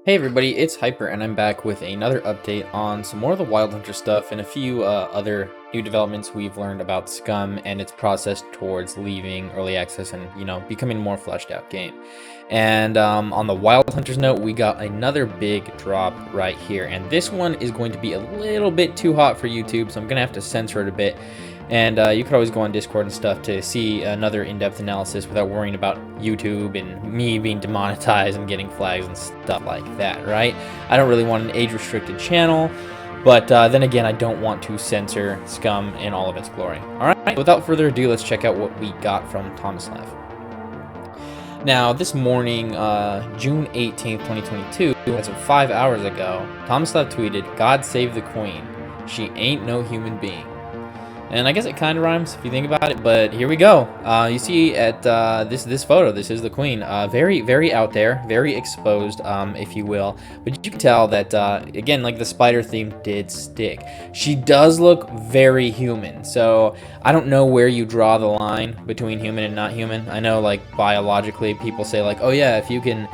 Hey everybody, it's Hyper, and I'm back with another update on some more of the Wild Hunter stuff and a few other new developments we've learned about Scum and its process towards leaving early access and, becoming a more fleshed out game. And on the Wild Hunters note, we got another big drop right here, and this one is going to be a little bit too hot for YouTube, so I'm going to have to censor it a bit. And you could always go on Discord and stuff to see another in-depth analysis without worrying about YouTube and me being demonetized and getting flags and stuff like that, right? I don't really want an age-restricted channel, but then again, I don't want to censor Scum in all of its glory. All right, without further ado, let's check out what we got from Tomislav. Now, this morning, June 18th, 2022, as of 5 hours ago, Tomislav tweeted, "God save the Queen. She ain't no human being." And I guess it kind of rhymes if you think about it, but here we go. You see at this photo, this is the Queen. Very, very out there, very exposed, if you will. But you can tell that, again, like the spider theme did stick. She does look very human, so I don't know where you draw the line between human and not human. I know, like, biologically, people say, like, oh yeah, if you can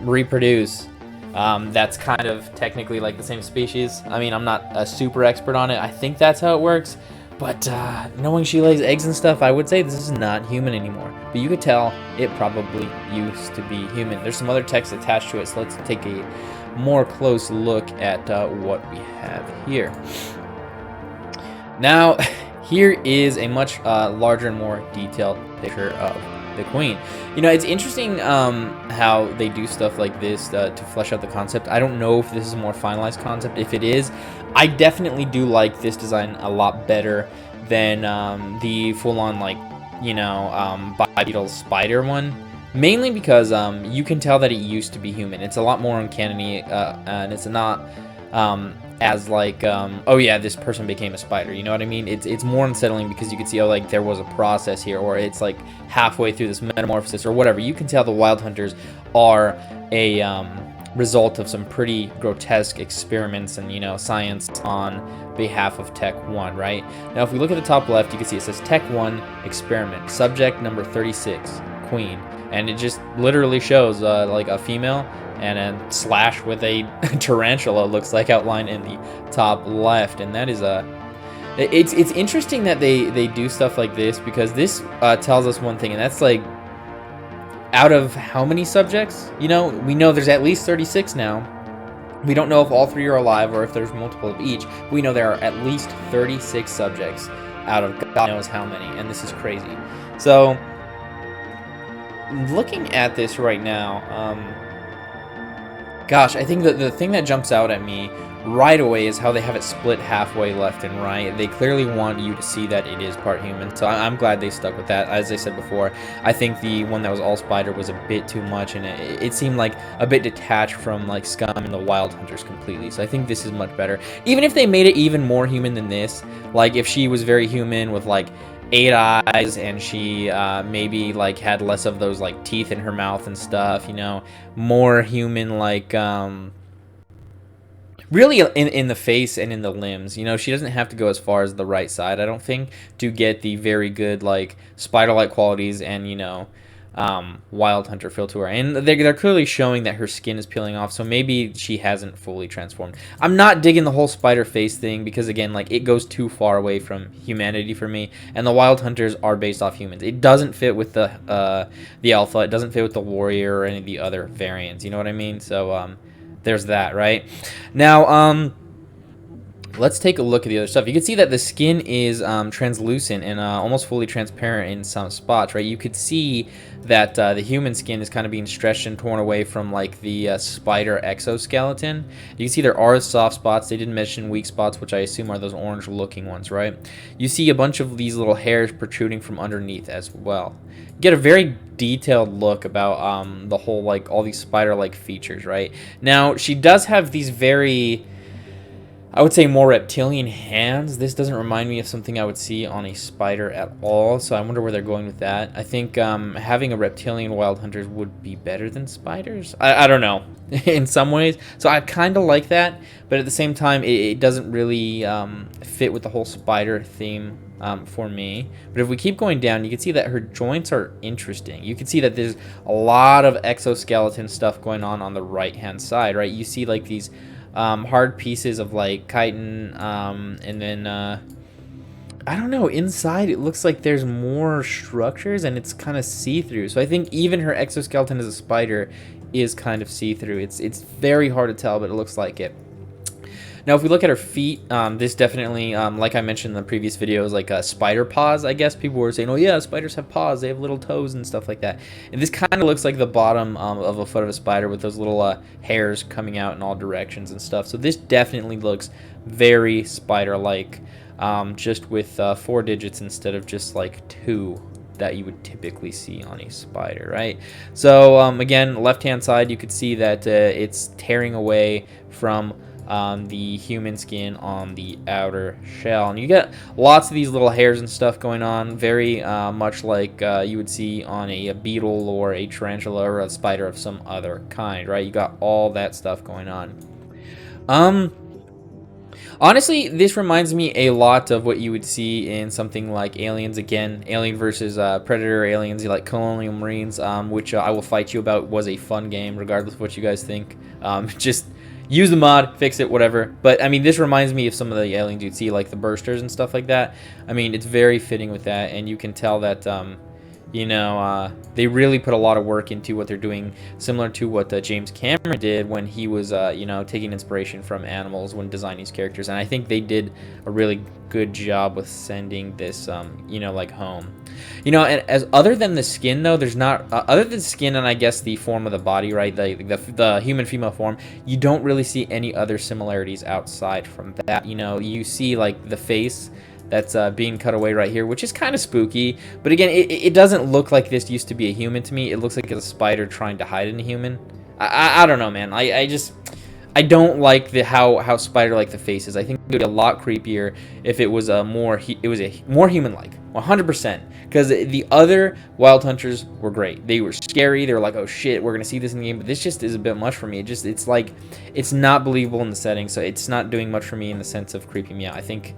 reproduce, that's kind of technically like the same species. I mean, I'm not a super expert on it. I think that's how it works. But knowing she lays eggs and stuff, I would say this is not human anymore. But you could tell it probably used to be human. There's some other text attached to it, so let's take a more close look at what we have here. Now, here is a much larger and more detailed picture of the Queen. You know, it's interesting how they do stuff like this to flesh out the concept. I don't know if this is a more finalized concept. If it is, I definitely do like this design a lot better than the full-on, like, bipedal spider one. Mainly because you can tell that it used to be human. It's a lot more uncanny, and it's not as like, oh yeah, this person became a spider, you know what I mean? It's more unsettling because you can see, oh, like, there was a process here, or it's like halfway through this metamorphosis or whatever. You can tell the Wild Hunters are a result of some pretty grotesque experiments and, science on behalf of Tech 1, right? Now, if we look at the top left, you can see it says Tech 1 experiment, subject number 36, Queen. And it just literally shows like a female and a slash with a tarantula, looks like, outlined in the top left. And that is it's interesting that they do stuff like this, because this tells us one thing, and that's like, out of how many subjects? We know there's at least 36 now. We don't know if all three are alive or if there's multiple of each. We know there are at least 36 subjects out of God knows how many, and this is crazy. So, looking at this right now, gosh, I think the thing that jumps out at me right away is how they have it split halfway left and right. They clearly want you to see that it is part human, so I'm glad they stuck with that. As I said before, I think the one that was all spider was a bit too much, and it seemed like a bit detached from, like, Scum and the Wild Hunters completely, so I think this is much better. Even if they made it even more human than this, like if she was very human with, like, 8 eyes, and she maybe, like, had less of those, like, teeth in her mouth and stuff, more human, like, really in the face and in the limbs. She doesn't have to go as far as the right side, I don't think, to get the very good, like, spider-like qualities and, Wild Hunter feel to her. And they're clearly showing that her skin is peeling off, so maybe she hasn't fully transformed. I'm not digging the whole spider face thing, because, again, like, it goes too far away from humanity for me, and the Wild Hunters are based off humans. It doesn't fit with the alpha. It doesn't fit with the warrior or any of the other variants, you know what I mean? So there's that, right? Now, let's take a look at the other stuff. You can see that the skin is translucent and almost fully transparent in some spots, right? You could see that the human skin is kind of being stretched and torn away from, like, the spider exoskeleton. You can see there are soft spots. They didn't mention weak spots, which I assume are those orange-looking ones, right? You see a bunch of these little hairs protruding from underneath as well. You get a very detailed look about the whole, like, all these spider-like features, right? Now, she does have these very, I would say, more reptilian hands. This doesn't remind me of something I would see on a spider at all, so I wonder where they're going with that. I think having a reptilian Wild Hunters would be better than spiders. I don't know, in some ways. So I kind of like that, but at the same time, it doesn't really fit with the whole spider theme for me. But if we keep going down, you can see that her joints are interesting. You can see that there's a lot of exoskeleton stuff going on the right hand side, right? You see like these hard pieces of like chitin, and then I don't know, inside it looks like there's more structures and it's kind of see-through. So I think even her exoskeleton as a spider is kind of see-through. It's very hard to tell, but it looks like it. Now, if we look at her feet, this definitely, like I mentioned in the previous video, is like spider paws, I guess. People were saying, oh yeah, spiders have paws, they have little toes and stuff like that. And this kind of looks like the bottom of a foot of a spider with those little hairs coming out in all directions and stuff. So this definitely looks very spider-like, just with 4 digits instead of just like 2 that you would typically see on a spider, right? So again, left-hand side, you could see that it's tearing away from the human skin on the outer shell, and you get lots of these little hairs and stuff going on, very much like you would see on a beetle or a tarantula or a spider of some other kind, right? You got all that stuff going on. Honestly, this reminds me a lot of what you would see in something like Aliens. Again, Alien versus Predator, Aliens, like Colonial Marines, which I will fight you about, was a fun game, regardless of what you guys think. Just use the mod, fix it, whatever. But, I mean, this reminds me of some of the aliens you'd see, like the bursters and stuff like that. I mean, it's very fitting with that, and you can tell that, you know, they really put a lot of work into what they're doing, similar to what James Cameron did when he was, you know, taking inspiration from animals when designing these characters. And I think they did a really good job with sending this, you know, like home. You know, and as other than the skin, though, there's not, other than the skin and I guess the form of the body, right, the human female form, you don't really see any other similarities outside from that. You know, you see, like, the face that's being cut away right here, which is kind of spooky. But again, it doesn't look like this used to be a human to me. It looks like it's a spider trying to hide in a human. I don't know, man. I don't like how spider-like the face is. I think it would be a lot creepier if it was a more human-like, 100%. Because the other Wild Hunters were great. They were scary. They were like, oh shit, we're gonna see this in the game. But this just is a bit much for me. It's like, it's not believable in the setting, so it's not doing much for me in the sense of creeping me out. I think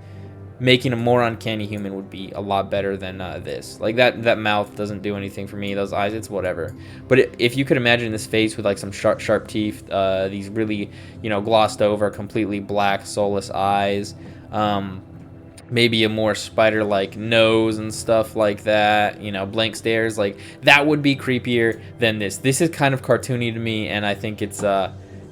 making a more uncanny human would be a lot better than this. Like that mouth doesn't do anything for me. Those eyes, it's whatever. But if you could imagine this face with like some sharp teeth, these really, you know, glossed over, completely black, soulless eyes, maybe a more spider-like nose and stuff like that, you know, blank stares, like that would be creepier than this. This is kind of cartoony to me, and I think it's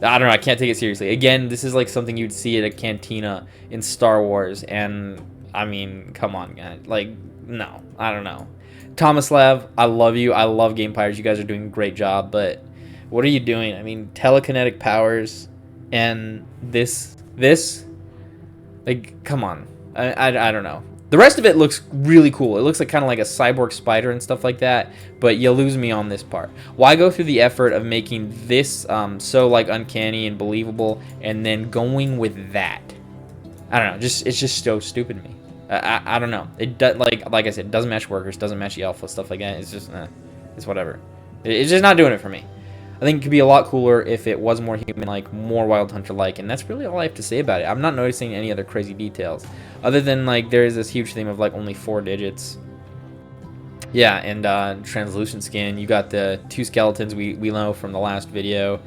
I don't know, I can't take it seriously. Again, this is like something you'd see at a cantina in Star Wars, and I mean, come on, guys. Like, no, I don't know. Tomislav, I love you. I love Gamepires. You guys are doing a great job, but what are you doing? I mean, telekinetic powers and this, like, come on. I don't know. The rest of it looks really cool. It looks like kind of like a cyborg spider and stuff like that, but you lose me on this part. Why go through the effort of making this so like uncanny and believable, and then going with that? I don't know. It's just so stupid to me. I don't know. It does, like I said, it doesn't match workers, doesn't match the alpha, stuff like that. It's just it's whatever. It's just not doing it for me. I think it could be a lot cooler if it was more human-like, more Wild Hunter-like, and that's really all I have to say about it. I'm not noticing any other crazy details, other than, like, there is this huge theme of, like, only 4 digits. Yeah, and translucent skin. You got the 2 skeletons we know from the last video,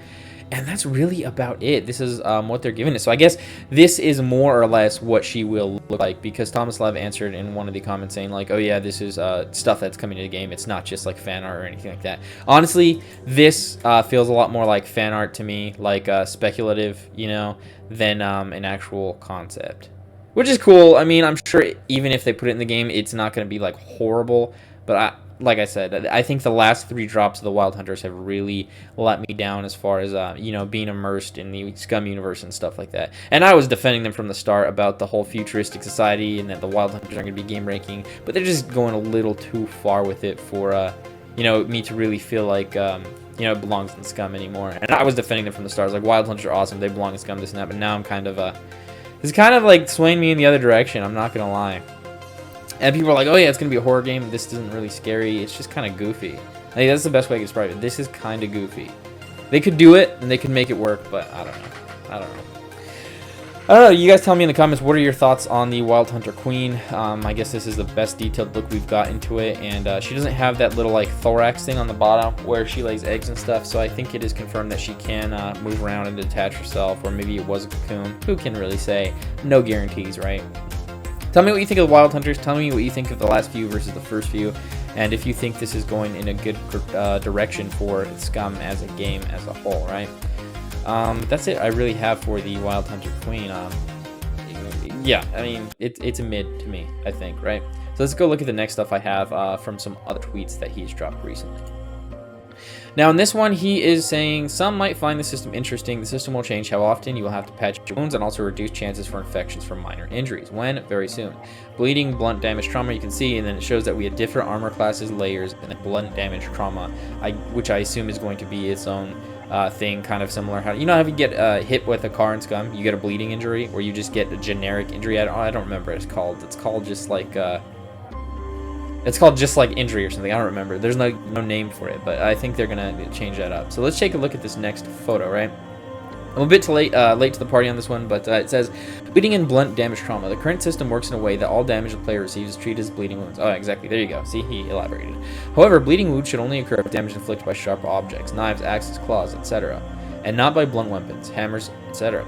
and that's really about it. This is what they're giving us. So I guess this is more or less what she will look like, because Tomislav answered in one of the comments saying like, oh yeah, this is stuff that's coming to the game. It's not just like fan art or anything like that. Honestly, this feels a lot more like fan art to me, like speculative, you know, than an actual concept, which is cool. I mean, I'm sure even if they put it in the game, it's not going to be like horrible, but like I said, I think the last 3 drops of the Wild Hunters have really let me down as far as, you know, being immersed in the Scum universe and stuff like that. And I was defending them from the start about the whole futuristic society and that the Wild Hunters are going to be game breaking, but they're just going a little too far with it for, you know, me to really feel like, you know, it belongs in Scum anymore. And I was defending them from the start. I was like, Wild Hunters are awesome. They belong in Scum, this and that. But now I'm kind of, it's kind of like swaying me in the other direction. I'm not going to lie. And people are like, oh yeah, it's going to be a horror game. This isn't really scary. It's just kind of goofy. I think that's the best way I can describe it. This is kind of goofy. They could do it, and they could make it work, but I don't know. I don't know, you guys tell me in the comments, what are your thoughts on the Wild Hunter Queen? I guess this is the best detailed look we've got into it, and she doesn't have that little like thorax thing on the bottom where she lays eggs and stuff, so I think it is confirmed that she can move around and detach herself, or maybe it was a cocoon. Who can really say? No guarantees, right? Tell me what you think of the Wild Hunters. Tell me what you think of the last few versus the first few, and if you think this is going in a good direction for Scum as a game as a whole, right? That's it I really have for the Wild Hunter Queen. Yeah, I mean, it's a mid to me, I think, right? So let's go look at the next stuff I have from some other tweets that he's dropped recently. Now, in this one, he is saying, some might find the system interesting. The system will change how often you will have to patch your wounds and also reduce chances for infections from minor injuries. When? Very soon. Bleeding, blunt damage, trauma, you can see, and then it shows that we have different armor classes, layers, and then blunt damage, trauma, which I assume is going to be its own thing, kind of similar. How you know how if you get hit with a car in Scum, you get a bleeding injury, or you just get a generic injury. I don't remember what it's called. It's called just like injury or something. I don't remember. There's no name for it, but I think they're gonna change that up. So let's take a look at this next photo, right? I'm a bit late to the party on this one, but it says, bleeding and blunt damage trauma. The current system works in a way that all damage the player receives is treated as bleeding wounds. Oh, exactly. There you go. See, he elaborated. However, bleeding wounds should only occur if damage inflicted by sharp objects, knives, axes, claws, etc., and not by blunt weapons, hammers, etc.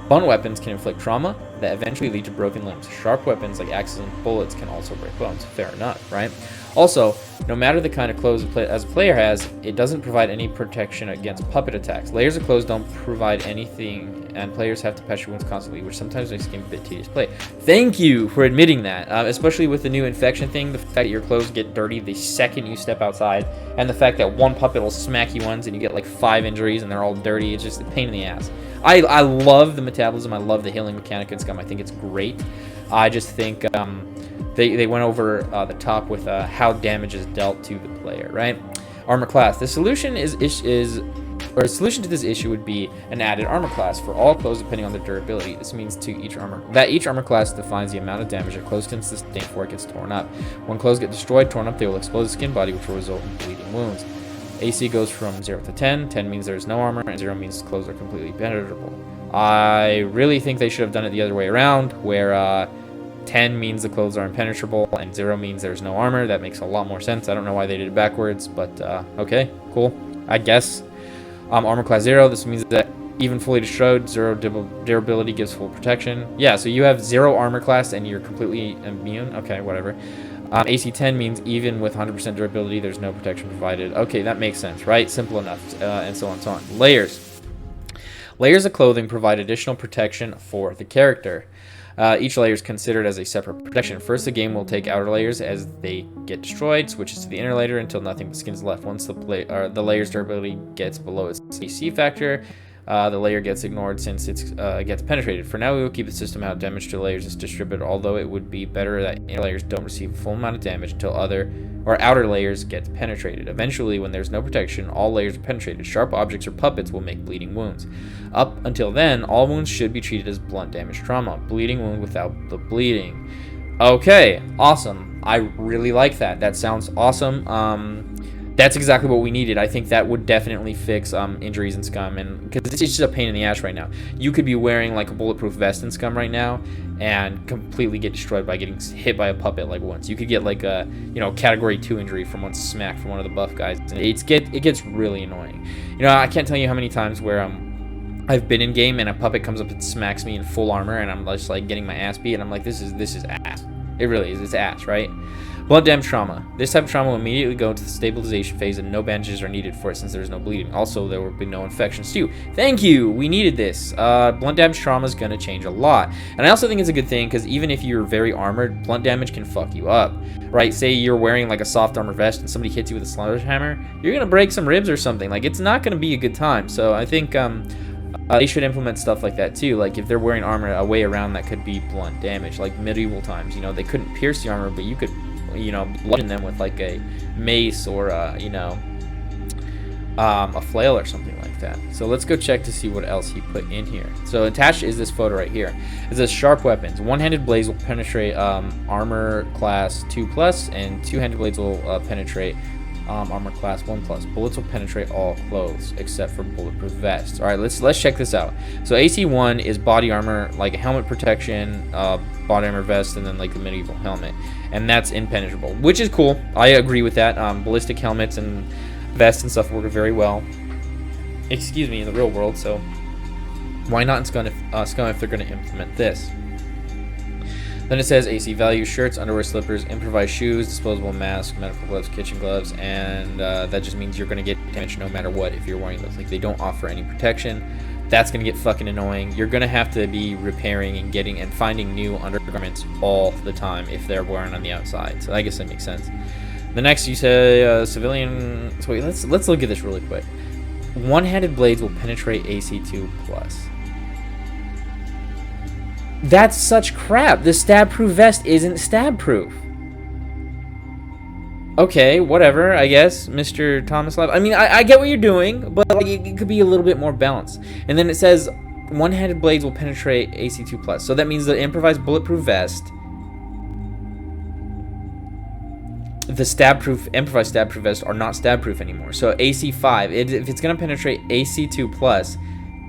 Blunt weapons can inflict trauma that eventually lead to broken limbs. Sharp weapons like axes and bullets can also break bones. Fair enough, right? Also, no matter the kind of clothes as a player has, it doesn't provide any protection against puppet attacks. Layers of clothes don't provide anything, and players have to patch wounds constantly, which sometimes makes the game a bit tedious to play. Thank you for admitting that, especially with the new infection thing, the fact that your clothes get dirty the second you step outside, and the fact that one puppet will smack you once and you get like 5 injuries and they're all dirty. It's just a pain in the ass. I love the metabolism. I love the healing mechanic in Scum. I think it's great. I just think they went over the top with how damage is dealt to the player, right? Armor class. The solution a solution to this issue would be an added armor class for all clothes depending on their durability. This means each armor class defines the amount of damage a clothes can sustain before it gets torn up. When clothes get destroyed, torn up, they will expose the skin body, which will result in bleeding wounds. AC goes from 0 to 10. 10 means there's no armor, and 0 means clothes are completely penetrable. I really think they should have done it the other way around, where 10 means the clothes are impenetrable, and 0 means there's no armor. That makes a lot more sense. I don't know why they did it backwards, but okay, cool, I guess. Armor class 0, this means that even fully destroyed, 0 durability gives full protection. Yeah, so you have 0 armor class and you're completely immune. Okay, whatever. AC 10 means even with 100% durability, there's no protection provided. Okay, that makes sense, right? Simple enough, and so on and so on. Layers. Layers of clothing provide additional protection for the character. Each layer is considered as a separate protection. First, the game will take outer layers as they get destroyed, switches to the inner layer until nothing but skin is left. Once the layer's durability gets below its AC factor, the layer gets ignored since it gets penetrated. For now, we will keep the system how damage to layers is distributed, although it would be better that inner layers don't receive a full amount of damage until outer layers get penetrated. Eventually, when there's no protection, all layers are penetrated. Sharp objects or puppets will make bleeding wounds. Up until then, all wounds should be treated as blunt damage trauma. Bleeding wound without the bleeding. Okay, awesome. I really like that. That sounds awesome. That's exactly what we needed. I think that would definitely fix injuries in Scum, and because it's just a pain in the ass right now. You could be wearing like a bulletproof vest in Scum right now and completely get destroyed by getting hit by a puppet like once. You could get like a category 2 injury from one smack from one of the buff guys, and it gets really annoying. I can't tell you how many times where I've been in game and a puppet comes up and smacks me in full armor, and I'm just like getting my ass beat, and I'm like, this is ass. It really is. It's ass, right? Blunt damage trauma. This type of trauma will immediately go into the stabilization phase, and no bandages are needed for it since there's no bleeding. Also, there will be no infections too. Thank you! We needed this. Blunt damage trauma is going to change a lot. And I also think it's a good thing, because even if you're very armored, blunt damage can fuck you up. Right? Say you're wearing like a soft armor vest and somebody hits you with a sledgehammer, you're going to break some ribs or something. Like, it's not going to be a good time. So I think they should implement stuff like that too. Like if they're wearing armor, a way around that could be blunt damage. Like medieval times, they couldn't pierce the armor, but you could bludgeon them with like a mace or a flail or something like that. So let's go check to see what else he put in here. So attached is this photo right here. It says sharp weapons. One-handed blades will penetrate armor class 2+, and two-handed blades will penetrate armor class 1+. Bullets will penetrate all clothes except for bulletproof vests. All right, let's check this out. So AC1 is body armor, like helmet protection, body armor vest, and then like the medieval helmet, and that's impenetrable, which is cool. I agree with that. Ballistic helmets and vests and stuff work very well. Excuse me, in the real world. So why not in Scum if they're going to implement this? Then it says AC value: shirts, underwear, slippers, improvised shoes, disposable mask, medical gloves, kitchen gloves, and that just means you're going to get damage no matter what if you're wearing those. Like, they don't offer any protection. That's going to get fucking annoying. You're going to have to be repairing and getting and finding new undergarments all the time if they're wearing on the outside. So I guess that makes sense. The next you say civilian. So wait, let's look at this really quick. One-handed blades will penetrate AC2+. That's such crap. The stab-proof vest isn't stab-proof. Okay, whatever, I guess, Mr. Thomas Lab. I mean, I get what you're doing, but like, it could be a little bit more balanced. And then it says one-handed blades will penetrate AC2+. So that means the improvised bulletproof vest, the improvised stab-proof vest are not stab-proof anymore. So AC5, if it's going to penetrate AC2+,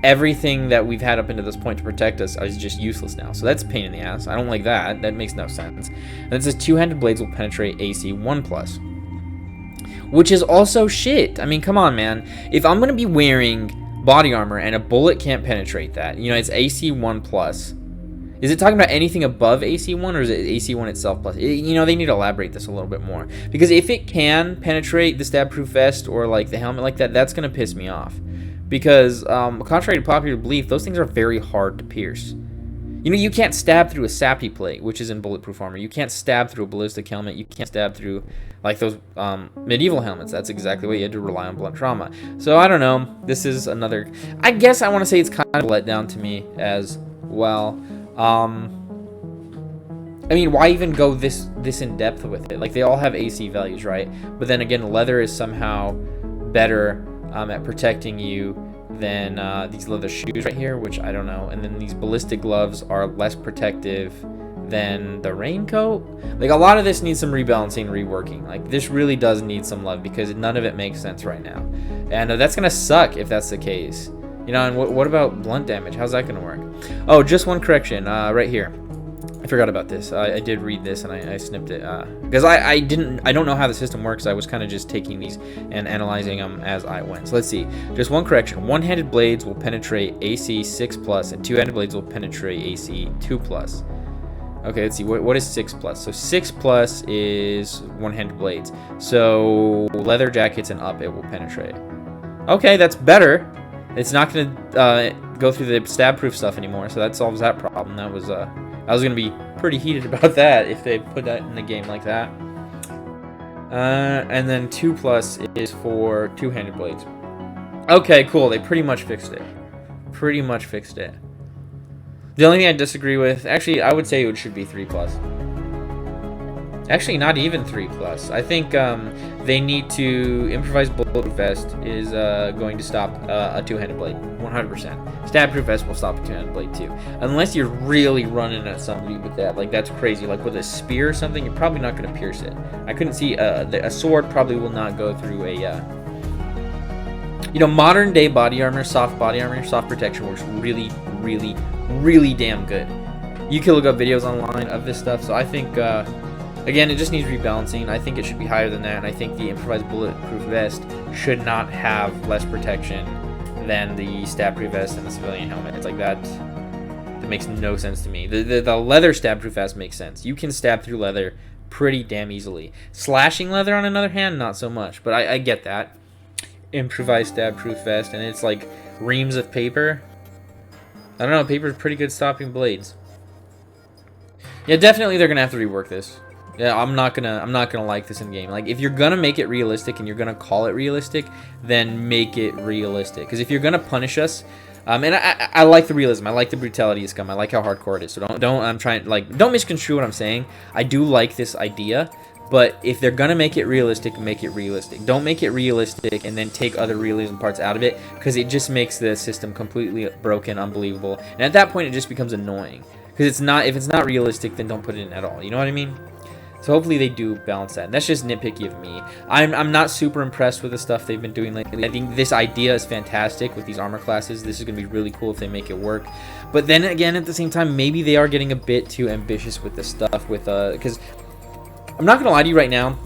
everything that we've had up into this point to protect us is just useless now. So that's a pain in the ass. I don't like that. That makes no sense. And it says two-handed blades will penetrate AC1+, which is also shit. I mean, come on, man. If I'm going to be wearing body armor and a bullet can't penetrate that, you know, it's AC1+. Is it talking about anything above AC1, or is it AC1 itself plus? You know, they need to elaborate this a little bit more. Because if it can penetrate the stab-proof vest or like the helmet like that, that's going to piss me off. Because, contrary to popular belief, those things are very hard to pierce. You know, you can't stab through a SAPI plate, which is in bulletproof armor. You can't stab through a ballistic helmet. You can't stab through, like, those medieval helmets. That's exactly what you had to rely on blunt trauma. So, I don't know. This is another... I guess I want to say it's kind of a letdown to me as well. I mean, why even go this in depth with it? Like, they all have AC values, right? But then again, leather is somehow better at protecting you than these leather shoes right here, which I don't know. And then these ballistic gloves are less protective than the raincoat. Like, a lot of this needs some rebalancing, reworking. Like, this really does need some love because none of it makes sense right now. And that's gonna suck if that's the case. You know, and what about blunt damage? How's that gonna work? Oh, just one correction right here. I forgot about this. I did read this and I snipped it because I don't know how the system works. I was kind of just taking these and analyzing them as I went. So let's see. Just one correction. One-handed blades will penetrate AC 6+, and two-handed blades will penetrate AC 2+. Okay, let's see. What is 6+? So 6+ is one-handed blades. So leather jackets and up, it will penetrate. Okay, that's better. It's not going to go through the stab-proof stuff anymore, so that solves that problem. That was I was going to be pretty heated about that if they put that in the game like that. And then 2+ is for two-handed blades. Okay, cool. They pretty much fixed it. Pretty much fixed it. The only thing I disagree with, actually, I would say it should be 3+. Actually, not even 3+. I think they need to... Improvised bulletproof vest is going to stop a two-handed blade, 100%. Stab-proof vest will stop a two-handed blade too. Unless you're really running at somebody with that. Like, that's crazy. Like, with a spear or something, you're probably not going to pierce it. I couldn't see... a sword probably will not go through a... You know, modern-day body armor, soft protection works really, really, really damn good. You can look up videos online of this stuff, so I think... Again, it just needs rebalancing. I think it should be higher than that, and I think the improvised bulletproof vest should not have less protection than the stab-proof vest and the civilian helmet. It's like that makes no sense to me. The leather stab-proof vest makes sense. You can stab through leather pretty damn easily. Slashing leather, on another hand, not so much, but I get that. Improvised stab-proof vest, and it's like reams of paper. I don't know, paper's pretty good stopping blades. Yeah, definitely they're gonna have to rework this. Yeah, I'm not gonna like this in game. Like, if you're gonna make it realistic and you're gonna call it realistic, then make it realistic. Because if you're gonna punish us, and I like the realism, I like the brutality of Scum, I like how hardcore it is. So don't misconstrue what I'm saying. I do like this idea, but if they're gonna make it realistic, make it realistic. Don't make it realistic and then take other realism parts out of it, because it just makes the system completely broken, unbelievable, and at that point it just becomes annoying. Because if it's not realistic, then don't put it in at all. You know what I mean? So hopefully they do balance that. And that's just nitpicky of me. I'm not super impressed with the stuff they've been doing lately. I think this idea is fantastic with these armor classes. This is going to be really cool if they make it work. But then again, at the same time, maybe they are getting a bit too ambitious with this stuff. Because I'm not going to lie to you right now,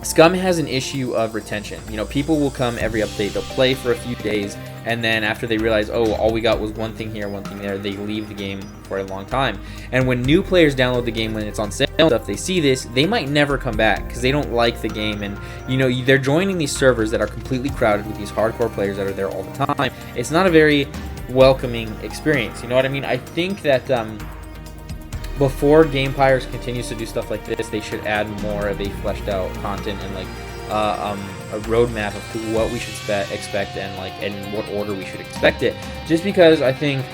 Scum has an issue of retention. You know, people will come every update, they'll play for a few days, and then after they realize, oh, all we got was one thing here, one thing there, they leave the game for a long time. And when new players download the game when it's on sale and stuff, they see this, they might never come back because they don't like the game. And, you know, they're joining these servers that are completely crowded with these hardcore players that are there all the time. It's not a very welcoming experience. You know what I mean? I think that before Gamepires continues to do stuff like this, they should add more of a fleshed out content and like a roadmap of to what we should expect and like in what order we should expect it. Just because I think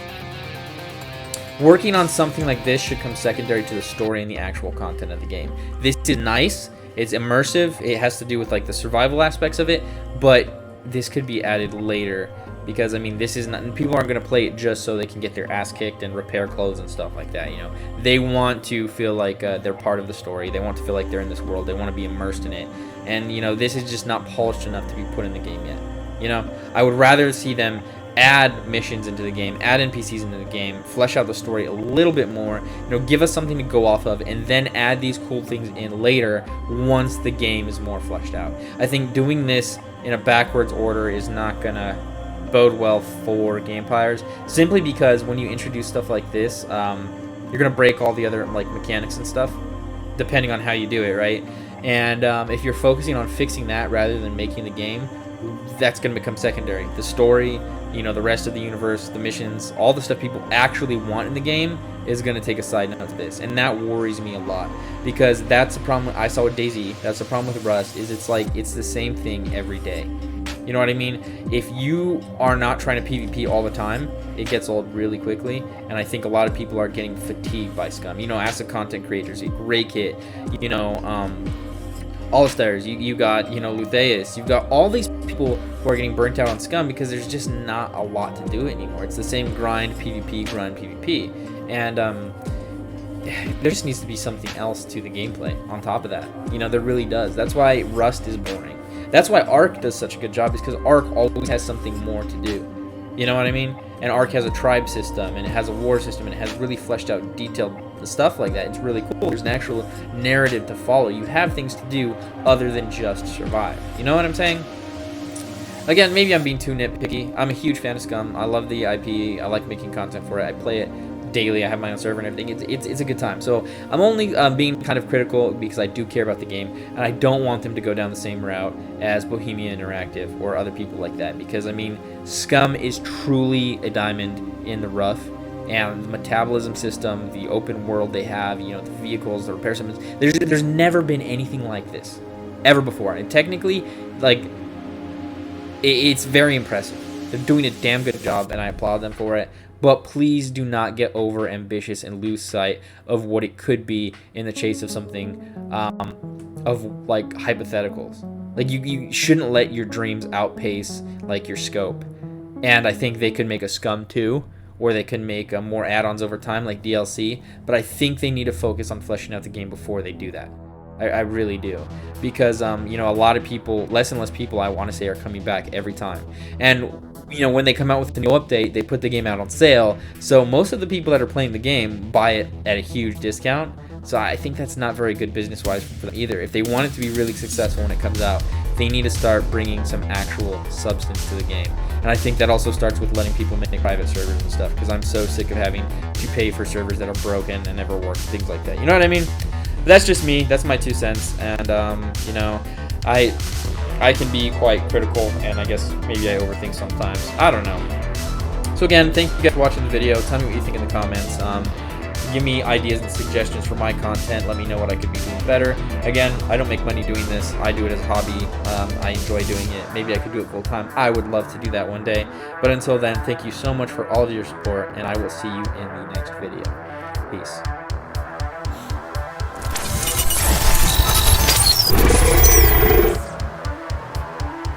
working on something like this should come secondary to the story and the actual content of the game. This is nice. It's immersive. It has to do with like the survival aspects of it, but this could be added later. Because, I mean, this is not... People aren't going to play it just so they can get their ass kicked and repair clothes and stuff like that, you know. They want to feel like they're part of the story. They want to feel like they're in this world. They want to be immersed in it. And, you know, this is just not polished enough to be put in the game yet. You know, I would rather see them add missions into the game, add NPCs into the game, flesh out the story a little bit more, you know, give us something to go off of, and then add these cool things in later once the game is more fleshed out. I think doing this in a backwards order is not going to bode well for Gamepires, simply because when you introduce stuff like this, you're gonna break all the other like mechanics and stuff, depending on how you do it, right? And if you're focusing on fixing that rather than making the game, that's gonna become secondary. The story, you know, the rest of the universe, the missions, all the stuff people actually want in the game is gonna take a side note to this, and that worries me a lot because that's the problem I saw with DayZ. That's the problem with Rust. Is it's like it's the same thing every day. You know what I mean? If you are not trying to PvP all the time, it gets old really quickly, and I think a lot of people are getting fatigued by Scum. You know, as a content creators, Raykit, you know, All Stars, you got, you know, Lutheus, you've got all these people who are getting burnt out on Scum because there's just not a lot to do anymore. It's the same grind PvP, and there just needs to be something else to the gameplay on top of that. You know, there really does. That's why Rust is boring. That's why Ark does such a good job, is because Ark always has something more to do. You know what I mean? And Ark has a tribe system, and it has a war system, and it has really fleshed out, detailed stuff like that. It's really cool. There's an actual narrative to follow. You have things to do other than just survive. You know what I'm saying? Again, maybe I'm being too nitpicky. I'm a huge fan of Scum. I love the IP. I like making content for it. I play it daily. I have my own server and everything. It's a good time. So I'm only being kind of critical because I do care about the game, and I don't want them to go down the same route as Bohemia Interactive or other people like that, because I mean, Scum is truly a diamond in the rough, and the metabolism system, the open world they have, you know, the vehicles, the repair systems, there's never been anything like this ever before. And technically, like, it's very impressive. They're doing a damn good job, and I applaud them for it. But please do not get over ambitious and lose sight of what it could be in the chase of something of like hypotheticals. Like you shouldn't let your dreams outpace like your scope. And I think they could make a Scum 2, or they can make more add-ons over time like DLC. But I think they need to focus on fleshing out the game before they do that. I really do, because you know, a lot of people, less and less people, I want to say, are coming back every time. And you know, when they come out with a new update, they put the game out on sale, so most of the people that are playing the game buy it at a huge discount. So I think that's not very good business-wise for them either. If they want it to be really successful when it comes out, they need to start bringing some actual substance to the game. And I think that also starts with letting people make private servers and stuff, because I'm so sick of having to pay for servers that are broken and never work, things like that. You know what I mean? But that's just me. That's my 2 cents. And you know, I can be quite critical, and I guess maybe I overthink sometimes. I don't know. So again, thank you guys for watching the video. Tell me what you think in the comments. Give me ideas and suggestions for my content. Let me know what I could be doing better. Again, I don't make money doing this. I do it as a hobby. I enjoy doing it. Maybe I could do it full time. I would love to do that one day. But until then, thank you so much for all of your support, and I will see you in the next video. Peace.